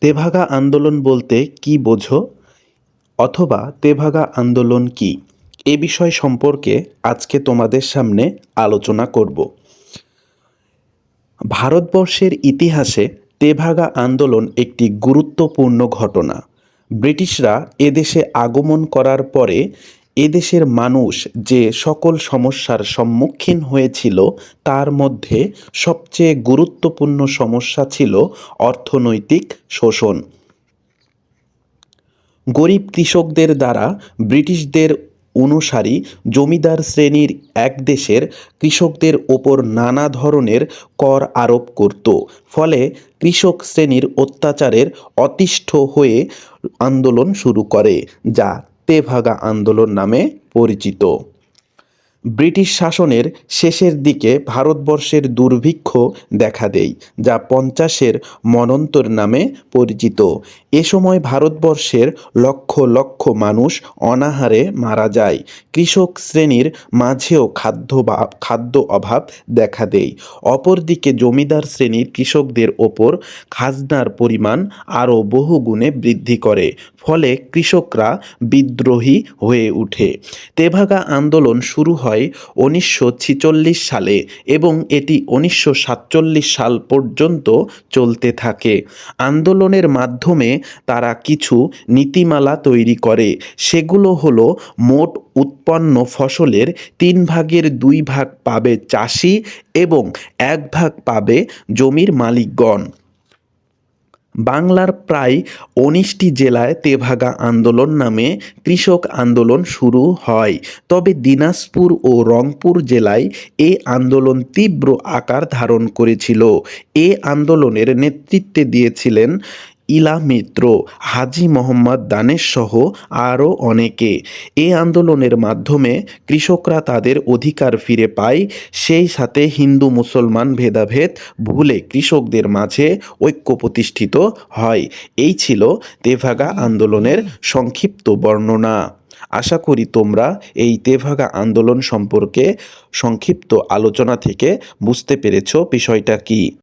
তেভাগা আন্দোলন বলতে কী বোঝো অথবা তেভাগা আন্দোলন কী এ বিষয় সম্পর্কে আজকে তোমাদের সামনে আলোচনা করব। ভারতবর্ষের ইতিহাসে তেভাগা আন্দোলন একটি গুরুত্বপূর্ণ ঘটনা। ব্রিটিশরা এদেশে আগমন করার পরে এদেশের মানুষ যে সকল সমস্যার সম্মুখীন হয়েছিল তার মধ্যে সবচেয়ে গুরুত্বপূর্ণ সমস্যা ছিল অর্থনৈতিক শোষণ। গরিব কৃষকদের দ্বারা ব্রিটিশদের অনুসারী জমিদার শ্রেণীর এক দেশের কৃষকদের ওপর নানা ধরনের কর আরোপ করত, ফলে কৃষক শ্রেণীর অত্যাচারের অতিষ্ঠ হয়ে আন্দোলন শুরু করে, যা তেভাগা আন্দোলন নামে পরিচিত। ব্রিটিশ শাসনের শেষের দিকে ভারতবর্ষের দুর্ভিক্ষ দেখা দেয়, যা পঞ্চাশের মন্বন্তর নামে পরিচিত। এ সময় ভারতবর্ষের লক্ষ লক্ষ মানুষ অনাহারে মারা যায়। কৃষক শ্রেণীর মাঝেও খাদ্য অভাব দেখা দেয়। অপরদিকে জমিদার শ্রেণীর কৃষকদের ওপর খাজনার পরিমাণ আরও বহুগুণে বৃদ্ধি করে, ফলে কৃষকরা বিদ্রোহী হয়ে ওঠে। তেভাগা আন্দোলন শুরু হয় 1946 সালে এবং এটি 1947 সাল পর্যন্ত চলতে থাকে। আন্দোলনের মাধ্যমে তারা কিছু নীতিমালা তৈরি করে, সেগুলো হলো মোট উৎপন্ন ফসলের 3/2 ভাগ পাবে চাষি এবং 1 ভাগ পাবে জমির মালিকগণ। বাংলার প্রায় 19টি জেলায় তেভাগা আন্দোলন নামে কৃষক আন্দোলন শুরু হয়, তবে দিনাজপুর ও রংপুর জেলায় এ আন্দোলন তীব্র আকার ধারণ করেছিল। এ আন্দোলনের নেতৃত্বে দিয়েছিলেন ইলা মিত্র, হাজী মোহাম্মদ দানেশ সহ আরও অনেকে। এ আন্দোলনের মাধ্যমে কৃষকরা তাদের অধিকার ফিরে পায়, সেই সাথে হিন্দু মুসলমান ভেদাভেদ ভুলে কৃষকদের মাঝে ঐক্য প্রতিষ্ঠিত হয়। এই ছিল তেভাগা আন্দোলনের সংক্ষিপ্ত বর্ণনা। আশা করি তোমরা এই তেভাগা আন্দোলন সম্পর্কে সংক্ষিপ্ত আলোচনা থেকে বুঝতে পেরেছ বিষয়টা কী।